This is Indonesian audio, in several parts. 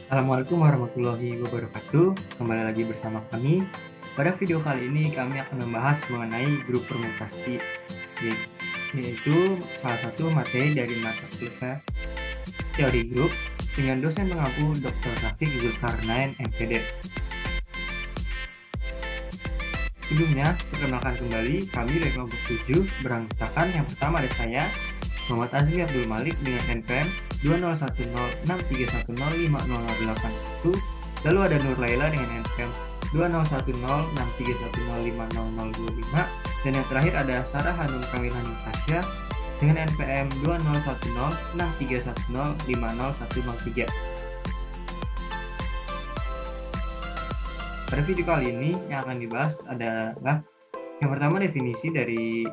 Assalamualaikum warahmatullahi wabarakatuh. Kembali lagi bersama kami. Pada video kali ini kami akan membahas mengenai grup permutasi, yaitu salah satu materi dari mata kuliah teori grup dengan dosen pengampu Dr. Rafiq Zulkarnain MPD. Sebelumnya, perkenalkan kembali kami dari kelompok 7 beranggotakan yang pertama ada saya, Muhammad Azmi Abdul Malik dengan NPM 201063105008, lalu ada Nur Laila dengan NPM 201063105025, dan yang terakhir ada Sarah Hanum Kamil Hanum Tasya dengan NPM 20106310500103. Pada video kali ini yang akan dibahas adalah yang pertama definisi dari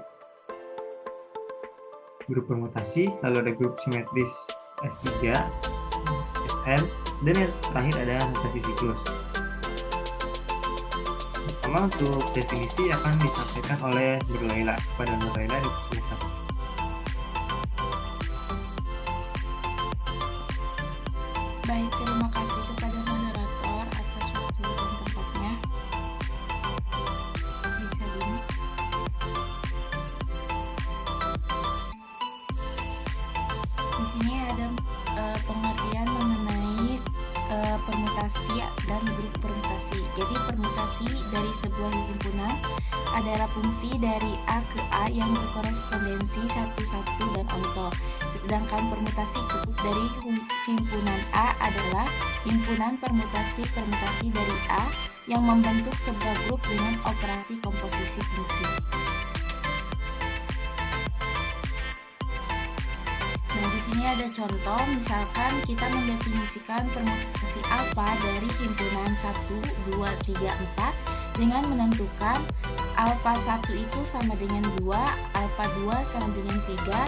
grup permutasi, lalu ada grup simetris S3, Sn, dan yang terakhir ada notasi siklus. Pertama untuk definisi akan disampaikan oleh Nur Laila. Kepada Nur Laila dipersilakan. Baik, terima kasih kepada moderator atas waktu dan tempatnya. Bisa di-mix. Di sini ada pengertian mengenai permutasi dan grup permutasi. Jadi permutasi dari sebuah himpunan adalah fungsi dari A ke A yang berkorespondensi satu-satu dan onto. Sedangkan permutasi grup dari himpunan A adalah himpunan permutasi dari A yang membentuk sebuah grup dengan operasi komposisi fungsi. Nah, di sini ada contoh, misalkan kita mendefinisikan permutasi alfa dari himpunan 1, 2, 3, 4 dengan menentukan alfa 1 itu sama dengan 2, alfa 2 sama dengan 3,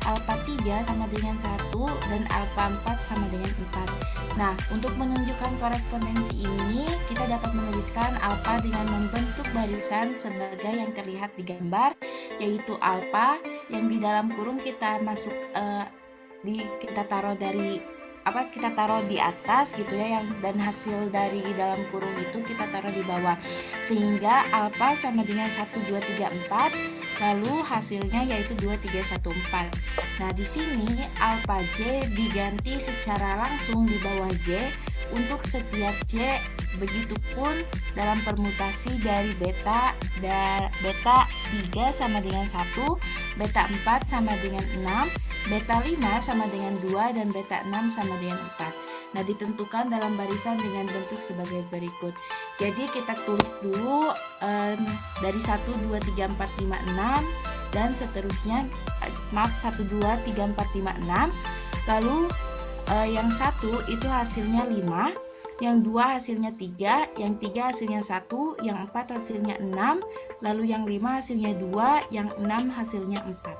alfa 3 sama dengan 1, dan alfa 4 sama dengan 4. Nah, untuk menunjukkan korespondensi ini, kita dapat menuliskan alfa dengan membentuk barisan sebagai yang terlihat di gambar, yaitu alfa yang di dalam kurung kita masuk kita taruh di atas gitu ya, dan hasil dari dalam kurung itu kita taruh di bawah, sehingga alfa sama dengan 1, 2, 3, 4, lalu hasilnya yaitu 2, 3, 1, 4. Nah, di sini alfa J diganti secara langsung di bawah J untuk setiap J. Begitupun dalam permutasi dari beta 3 sama dengan 1, beta 4 sama dengan 6, beta 5 sama dengan 2, dan beta 6 sama dengan 4. Nah, ditentukan dalam barisan dengan bentuk sebagai berikut. Jadi kita tulis dulu dari 1, 2, 3, 4, 5, 6 dan seterusnya, 1, 2, 3, 4, 5, 6. Lalu yang 1 itu hasilnya 5, yang 2 hasilnya 3, yang 3 hasilnya 1, yang 4 hasilnya 6, lalu yang 5 hasilnya 2, yang 6 hasilnya 4.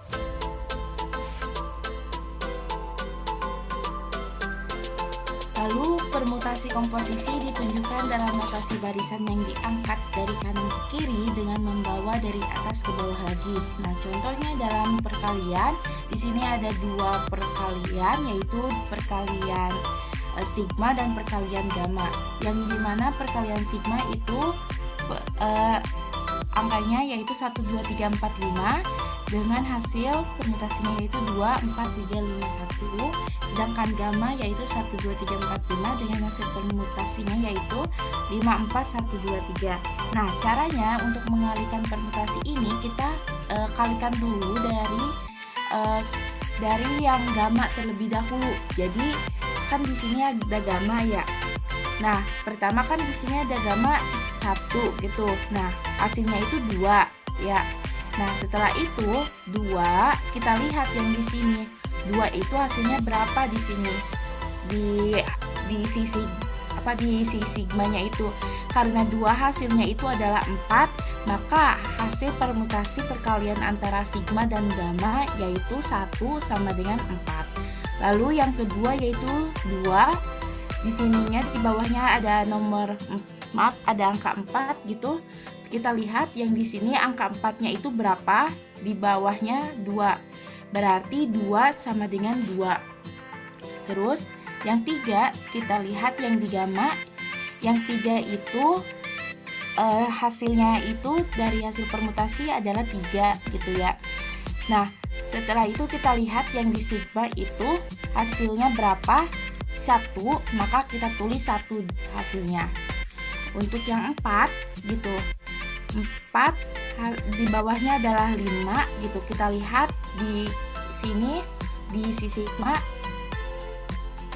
Lalu permutasi komposisi ditunjukkan dalam notasi barisan yang diangkat dari kanan ke kiri dengan membawa dari atas ke bawah lagi. Nah, contohnya dalam perkalian, di sini ada 2 perkalian, yaitu perkalian sigma dan perkalian gamma, yang dimana perkalian sigma itu angkanya yaitu 1, 2, 3, 4, 5 dengan hasil permutasinya yaitu 2, 4, 3, 5, 1. Sedangkan gamma yaitu 1, 2, 3, 4, 5 dengan hasil permutasinya yaitu 5, 4, 1, 2, 3. Nah, caranya untuk mengalihkan permutasi ini kita kalikan dulu dari yang gamma terlebih dahulu. Jadi kan di sini ada gamma ya. Nah, pertama kan di sini ada gamma 1 gitu. Nah, hasilnya itu 2 ya. Nah, setelah itu 2 kita lihat yang di sini. 2 itu hasilnya berapa di sini? Di sisi sigmanya itu. Karena 2 hasilnya itu adalah 4, maka hasil permutasi perkalian antara sigma dan gamma yaitu 1 sama dengan 4. Lalu yang kedua yaitu 2. Di sininya di bawahnya ada ada angka 4 gitu. Kita lihat yang di sini angka 4-nya itu berapa? Di bawahnya 2. Berarti 2 sama dengan 2. Terus Yang 3 kita lihat yang di gamma. Yang 3 itu hasilnya itu dari hasil permutasi adalah 3 gitu ya. Nah, setelah itu kita lihat yang di sigma itu hasilnya berapa? 1, maka kita tulis 1 hasilnya. Untuk yang 4 gitu, 4 di bawahnya adalah 5 gitu. Kita lihat di sini di sisi sigma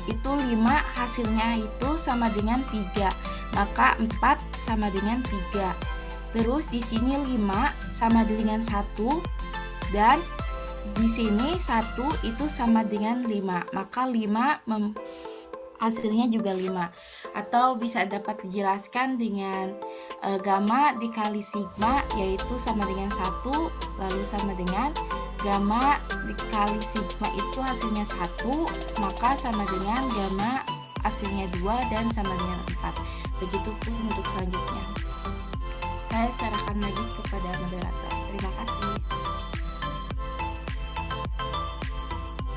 itu 5 hasilnya itu sama dengan 3, maka 4 sama dengan 3. Terus di sini 5 sama dengan 1 dan di sini 1 itu sama dengan 5, maka 5 hasilnya juga 5. Atau bisa dapat dijelaskan dengan gamma dikali sigma, yaitu sama dengan 1, lalu sama dengan gamma dikali sigma itu hasilnya 1, maka sama dengan gamma hasilnya 2 dan sama dengan 4. Begitupun untuk selanjutnya. Saya serahkan lagi kepada moderator. Terima kasih.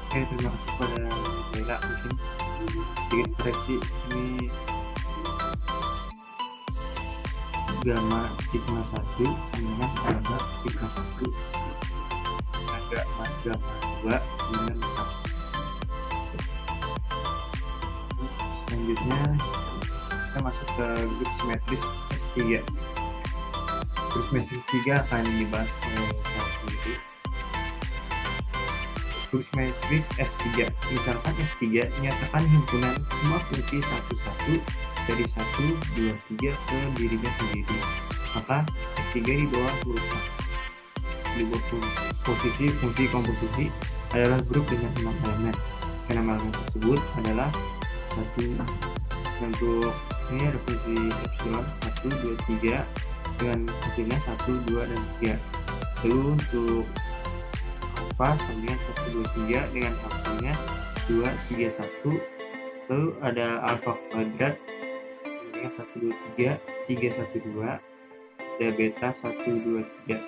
Oke, terima kasih kepada Bella. Mungkin sedikit koreksi, ini gamma sigma 1 sama dengan gamma sigma 1, gamma 2 sama dengan 4. Selanjutnya kita masuk ke grup simetris S3. Grup simetris 3 akan dibahas oleh saya sendiri. Grup simetris S3, misalkan S3 nyatakan himpunan semua fungsi satu-satu dari 1, 2, 3 ke dirinya sendiri, maka S3 di bawah huruf A. Di bawah posisi fungsi komposisi adalah grup dengan 6 elemen. Kenapa elemen tersebut adalah 1. Untuk ini ada fungsi epsilon 1, 2, 3 dengan hasilnya 1, 2, dan 3. Lalu untuk alfa sama dengan 1, 2, 3 dengan hasilnya 2, 3, 1. Lalu ada alfa kuadrat dengan 1, 2, 3, 3, 1, 2. Ada beta 1, 2, 3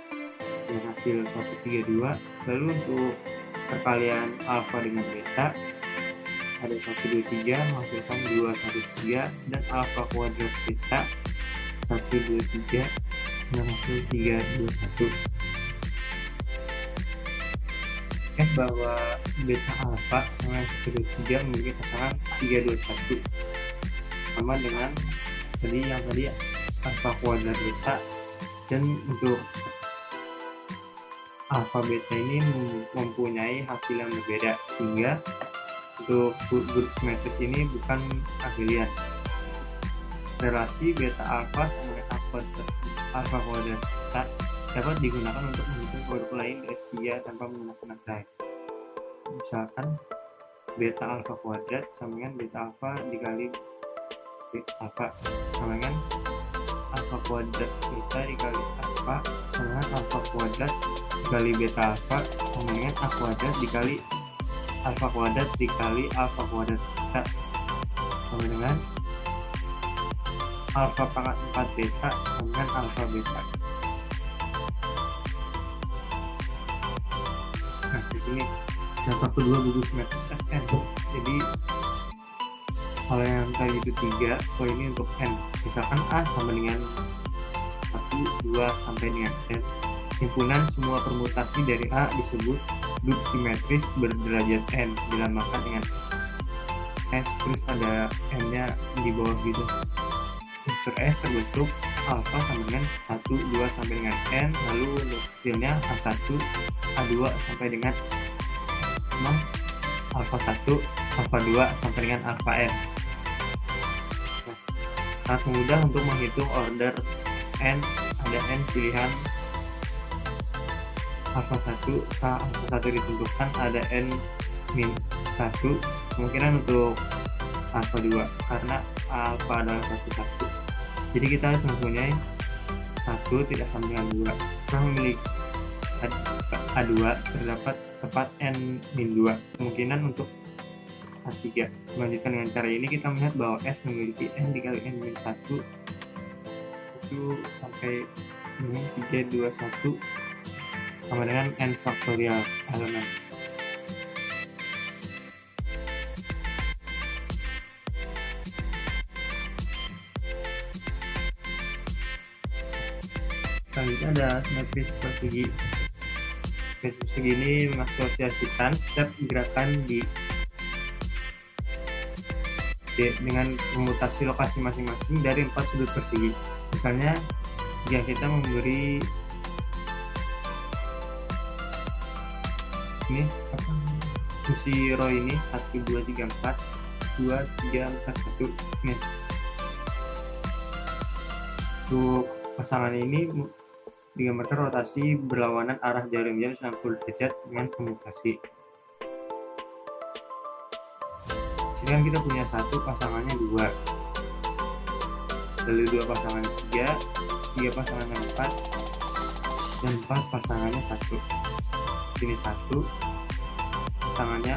dengan hasil 1, 3, 2. Lalu untuk perkalian alfa dengan beta ada 1, 2, 3 menghasilkan 2, 1, 3, dan alfa kuadrat beta 1, 2, 3 dengan hasil 3, 2, 1. Bahwa beta alfa sama 1, 2, 3 memiliki pasangan 3, 2, 1 sama dengan tadi alfa kuadrat beta, dan untuk alfa beta ini mempunyai hasil yang berbeda, sehingga untuk grup simetris ini bukan abelian. Relasi beta alfa sama dengan alfa kuadrat beta dapat digunakan untuk menghitung produk lain dari S3 tanpa menggunakan angka. Misalkan beta alfa kuadrat sama dengan beta alfa dikali beta alfa sama dengan alfa kuadrat beta dikali alfa sama dengan alfa kuadrat dikali beta alfa sama dengan a kuadrat dikali alfa kuadrat dikali alfa kuadrat beta sama dengan alfa pangkat 4 beta sama dengan alfa beta. Nah, di sini contoh kedua grup simetris Sn. Jadi kalau yang tadi itu 3, kalau ini untuk n. Misalkan A sama dengan 1, 2 sampai dengan n. Himpunan semua permutasi dari A disebut grup simetris berderajat n, dilambangkan dengan S, terus ada n-nya di bawah gitu. Unsur S terbentuk alfa sama dengan 1, 2 sampai dengan n, lalu untuk hasilnya A1, A2 sampai dengan alfa 1, alfa 2 sampai dengan alfa n. Nah, sangat mudah untuk menghitung order n. Ada n pilihan alfa 1, alfa 1 ditentukan, ada n min 1, kemungkinan untuk alfa 2 karena alfa adalah 1. Jadi kita harus mempunyai 1 tidak sama dengan 2. Kita memiliki A2 terdapat tepat n min 2, kemungkinan untuk A3. Melanjutkan dengan cara ini kita melihat bahwa S memiliki n dikali n min 1 itu sampai dengan 3, 2, 1 sama dengan n faktorial elemen. ada matris persegi. Matris persegi ini mengasosiasikan setiap gerakan dengan memutasi lokasi masing-masing dari 4 sudut persegi. Misalnya jika kita memberi ini fungsi row ini 1 2 3 4 2 3 4 1 nih. Untuk pasangan ini digambarkan rotasi berlawanan arah jarum jam 90 derajat dengan pemutasi. Sekarang kita punya satu, pasangannya 2, lalu 2 pasangan 3 pasangannya 4, dan 4 pasangannya 1. Ini 1 pasangannya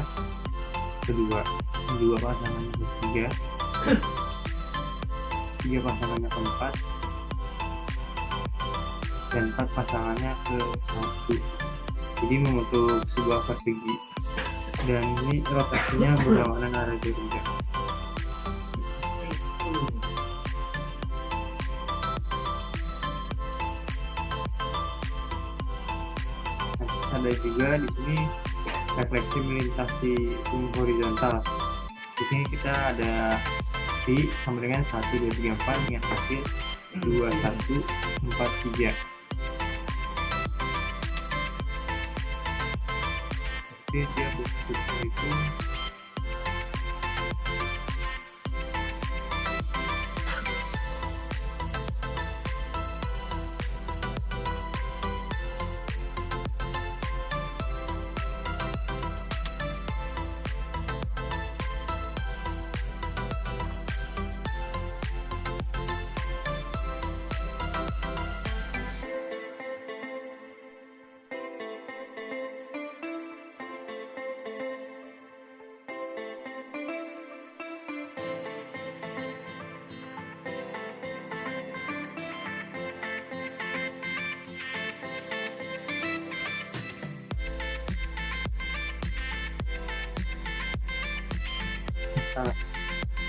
kedua, 2 pasangannya ketiga, 3 pasangannya keempat, dan 4 pasangannya ke 1. Jadi membentuk sebuah persegi, dan ini rotasinya berlawanan arah jarum jam. Ada juga di sini refleksi melintasi horizontal. Di sini kita ada di sama dengan 1 2 3 4 dengan hasil 2 1 4 3. Jadi dia bentuknya itu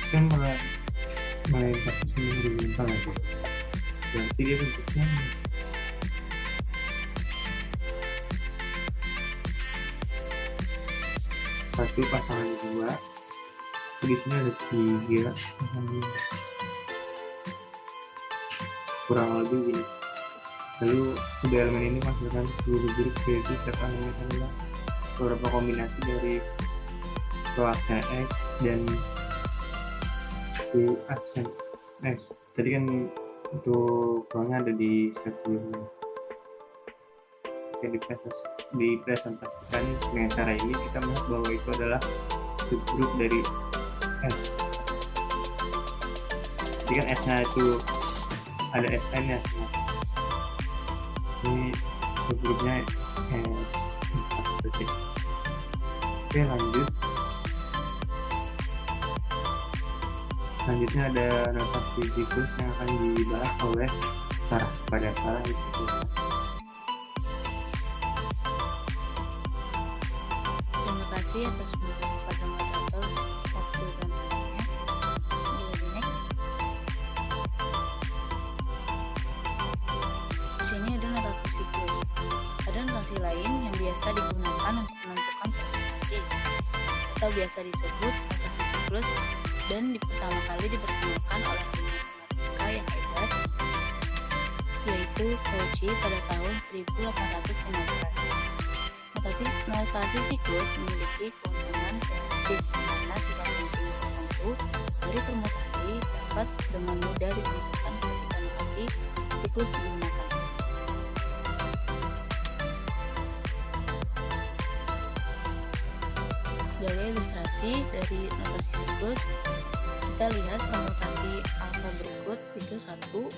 kan melintasi horizontal lagi. Berarti dia bentuknya satu pasangan 2, di sini ada 3 kurang lebih gini. Lalu tiga elemen ini menghasilkan seluruh grup, yaitu setiap elemen adalah beberapa kombinasi dari kelasnya X dan aksen X. Tadi kan untuk ruangnya ada di set sebelumnya. Oke, dipresentasikan dengan cara ini kita melihat bahwa itu adalah subgrup dari S. Jadi kan S nya itu ada SN nya. Ini subgrupnya 4 detik. Oke, lanjut. Selanjutnya ada notasi siklus yang akan dibahas oleh Sarah. Pada Sarah itu silakan. Terima kasih atas dukungan kepada moderator waktu dan tempatnya. Di next. Di sini ada notasi siklus. Ada notasi lain yang biasa digunakan untuk menentukan permutasi atau biasa disebut notasi siklus, dan pertama kali diperkenalkan oleh matematika yang hebat, yaitu Cauchy pada tahun 1815. Notasi siklus memiliki keuntungan teoritis di mana sifat penting tertentu dari permutasi dapat dengan mudah ditentukan ketika notasi siklus digunakan. Sebagai ilustrasi dari notasi siklus, kita lihat permutasi alfa berikut, itu 1,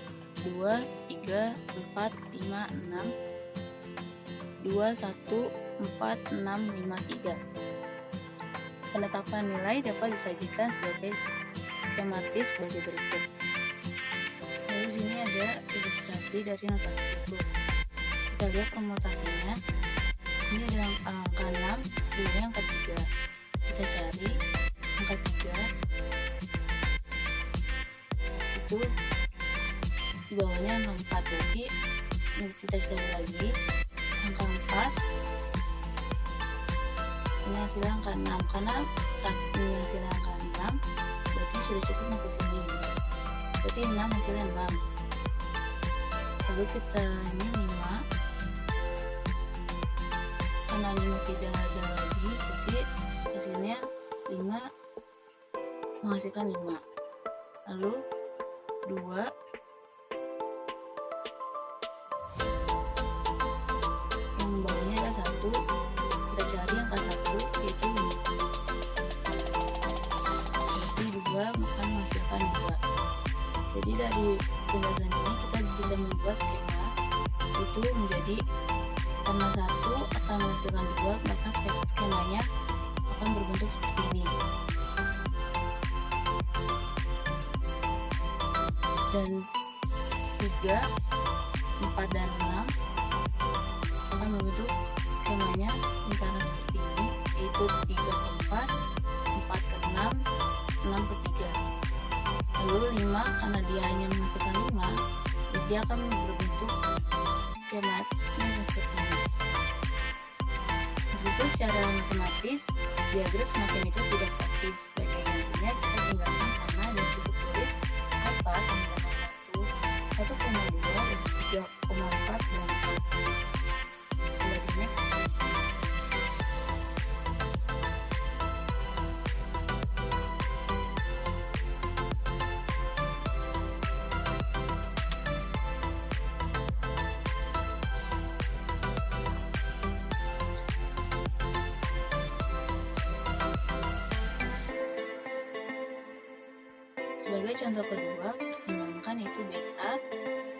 2, 3, 4, 5, 6, 2, 1, 4, 6, 5, 3. Penetapan nilai dapat disajikan sebagai skematis sebagai berikut. Lalu di sini ada ilustrasi dari notasi siklus. Kita lihat permutasinya. Ini ada angka 6, kemudian angka 3. Kita cari angka 3 itu di bawahnya angka 4, berarti kita cari lagi angka 4. Ini hasilnya angka 6, karena ini hasilnya angka 6 berarti sudah cukup sampai sini. Berarti 6 hasilnya 6. Lalu kita ini 5, karena 5 tidak ada lagi, berarti hasilnya 5 menghasilkan 5. Lalu 2, yang bawahnya ada 1, kita cari angka 1 yaitu 5. Berarti 2 maka menghasilkan 2. Jadi dari penjelasan ini kita bisa membuat skema itu menjadi karena 1 akan menghasilkan 2, maka skemanya akan berbentuk seperti ini. Dan 3, 4, dan 6 akan membentuk skemanya lingkaran seperti ini, yaitu 3 ke 4, 4 ke 6, 6 ke 3. Lalu 5 karena dia hanya menghasilkan 5, jadi dia akan berbentuk skema seperti ini. Meskipun secara matematis diagram semacam itu tidak praktis, sebagai gantinya kita tinggalkan karena dan cukup tulis apa sama dengan 1, 1,2, dan 3,4 dan 4. Jadi next. Sebagai contoh kedua, pertimbangkan yaitu beta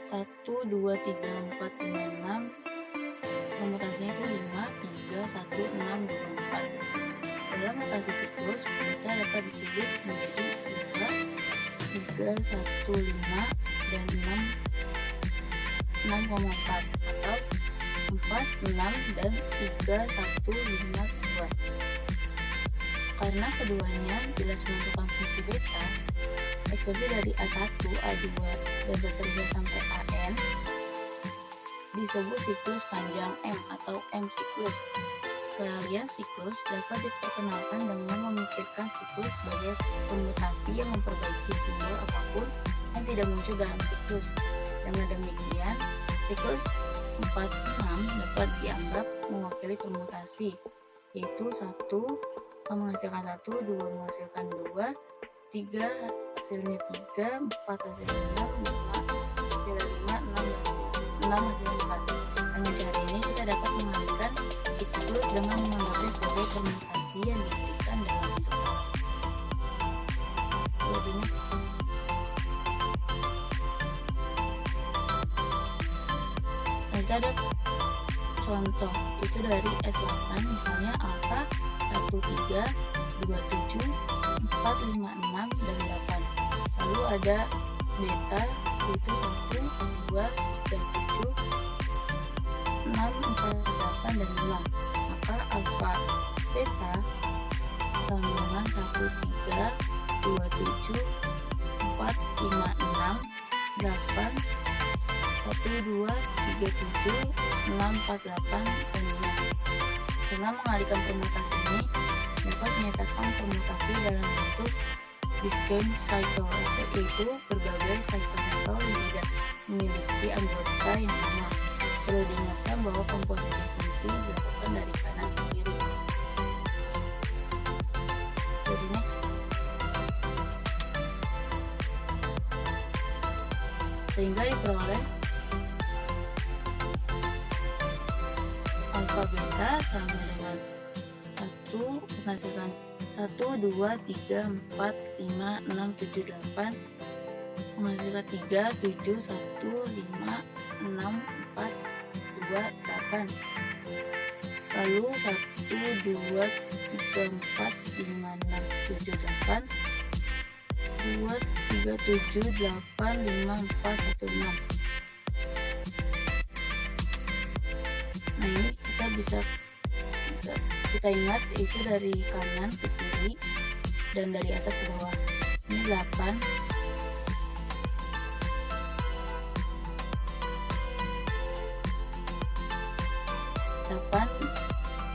1, 2, 3, 4, 5, 6. Permutasinya itu 5, 3, 1, 6, 2, 4. Dalam notasi siklus, beta dapat ditulis menjadi 2, 3, 1, 5, dan 6,4 atau 4, 6, dan 3, 1, 5, 2. Karena keduanya jelas menentukan fungsi beta, ekspresi dari A1, A2, dan seterusnya sampai AN disebut siklus panjang M atau M siklus. Keahlian siklus dapat diperkenalkan dengan memikirkan siklus sebagai permutasi yang memperbaiki simbol apapun yang tidak muncul dalam siklus. Dengan demikian, siklus 4, 6 dapat dianggap mewakili permutasi, yaitu 1 menghasilkan 1, 2 menghasilkan 2, 3 hasilnya 3, 4 hasilnya 6, 5 hasilnya 5, 6 hasilnya 4. Dengan cara ini kita dapat mengalihkan siklus dengan menganggapnya sebagai permutasi yang diberikan dalam bentuk alat. Jadi next. Kita ada contoh itu dari S8, misalnya alfa 1, 3, 2, 7, 4, 5, 6, dan 8. Lalu ada beta yaitu 1, 2, 3, 7, 6, 4, 8, dan 5. Maka alfa beta sama dengan 1, 3, 2, 7, 4, 5, 6, 8, 1, 2, 3, 7, 6, 4, 8, dan 5. Dengan mengalihkan permutasi ini dapat menyatakan permutasi dalam bentuk disjoint cycle, yaitu berbagai cycle yang tidak memiliki anggota yang sama. Perlu diingatkan bahwa komposisi fungsi dilakukan dari kanan ke kiri. Jadi next. Sehingga diperoleh alfa beta sama dengan 1 menghasilkan 1, 2, 3, 4, 5, 6, 7, 8 menghasilkan 3, 7, 1, 5, 6, 4, 2, 8. Lalu 1, 2, 3, 4, 5, 6, 7, 8 2, 3, 7, 8, 5, 4, 1, 6. Nah ini kita bisa kita ingat itu dari kanan ke kiri dan dari atas ke bawah. Ini 8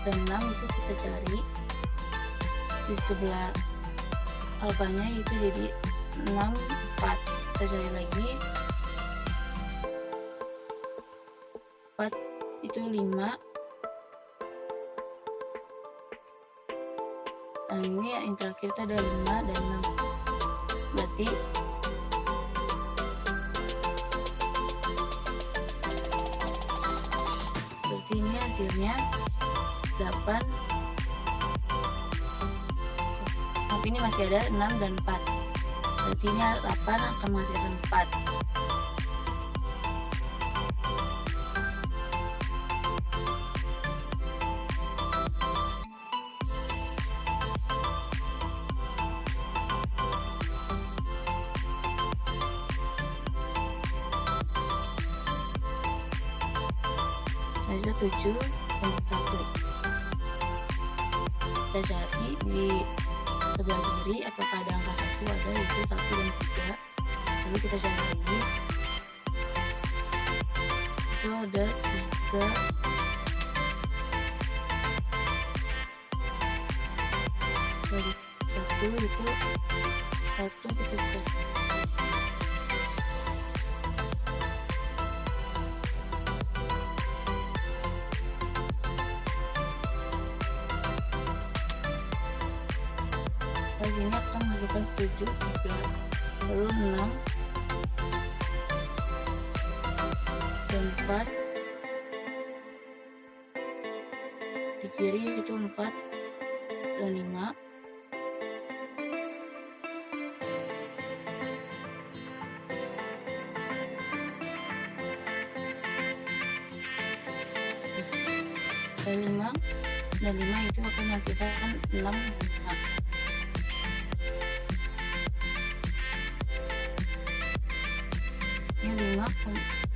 dan 6 itu kita cari di sebelah alfanya, itu jadi 6, 4. Kita cari lagi 4 itu 5. Nah ini yang terakhir itu ada 5 dan 6, berarti ini hasilnya 8. Tapi ini masih ada 6 dan 4, berarti ini 8 akan menghasilkan 4. Ada 7 dan 1. Kita cari di sebelah kiri apakah ada angka 1, ada, itu 1 dan 3. Lalu kita cari lagi, itu ada 3, lalu 1, itu 1 kita cari. Di sini akan menghasilkan 7, 3, lalu 6 dan 4. Di kiri itu 4 dan 5. Dan 5 dan 5 itu akan menghasilkan 6 dan 5. Ini 5,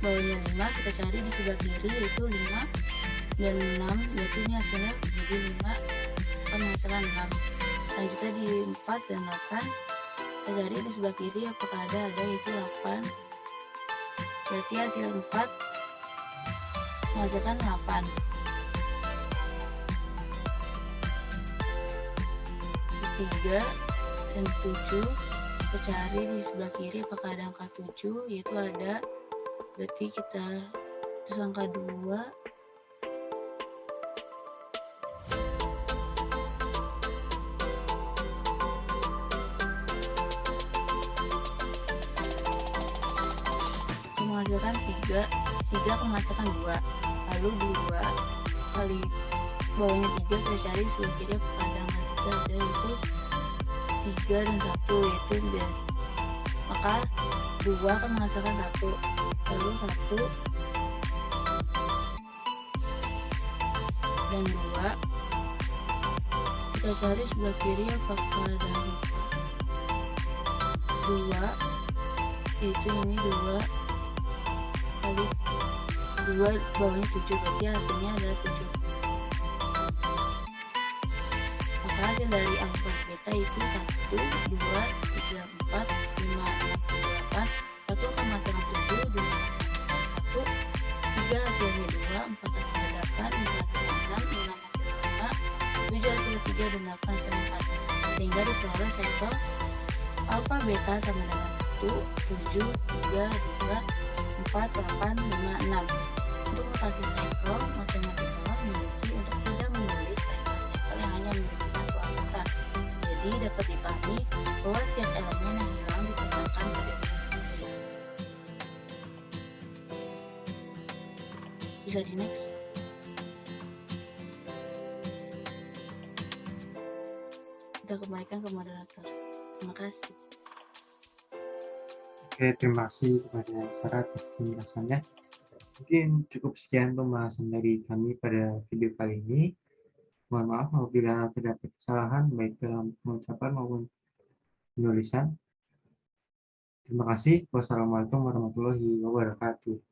bawahnya 5, kita cari di sebelah kiri itu 5 dan 6, berarti ini hasilnya jadi 5 akan menghasilkan 6. Selanjutnya di 4 dan 8, kita cari di sebelah kiri apakah ada, itu 8, berarti hasil 4 menghasilkan 8. Di 3 dan 7, kita cari di sebelah kiri apakah ada angka 7, yaitu ada, berarti kita terus angka 2. Menghasilkan 3 akan menghasilkan 2, lalu 2 kali bawahnya 3, kita cari sebelah kiri apakah ada angka 3, ada, itu 3 dan 1, yaitu dan maka 2 akan menghasilkan 1, lalu 1 dan 2 kita cari sebelah kiri apakah ada 2, yaitu ini 2 kali 2 bawahnya 7, berarti hasilnya adalah 7. Maka hasil dari alfa beta itu 1, 2, 3, 4, 5, 6, 8. 1 akan menghasilkan 7, 2 akan menghasilkan 1, 3 hasilnya 2, 4 hasilnya 8, 5 hasilnya 6, 6 hasilnya 5, 7 hasilnya 3, dan 8 hasilnya 4. Sehingga diperoleh sampel alfa beta sama dengan 1, 7, 3, 2, 4, 8, 5, 6. Untuk notasi cycle, matematika memiliki untuk tidak menulis cycle yang hanya memiliki satu anggota. Jadi dapat dipahami bahwa setiap elemen yang hilang dipetakan pada dimensi. Bisa di next. Kita kembalikan ke moderator. Terima kasih. Oke, terima kasih kepada Sarah atas penjelasannya. Mungkin cukup sekian pembahasan dari kami pada video kali ini. Mohon maaf apabila terdapat kesalahan baik dalam pengucapan maupun penulisan. Terima kasih. Wassalamualaikum warahmatullahi wabarakatuh.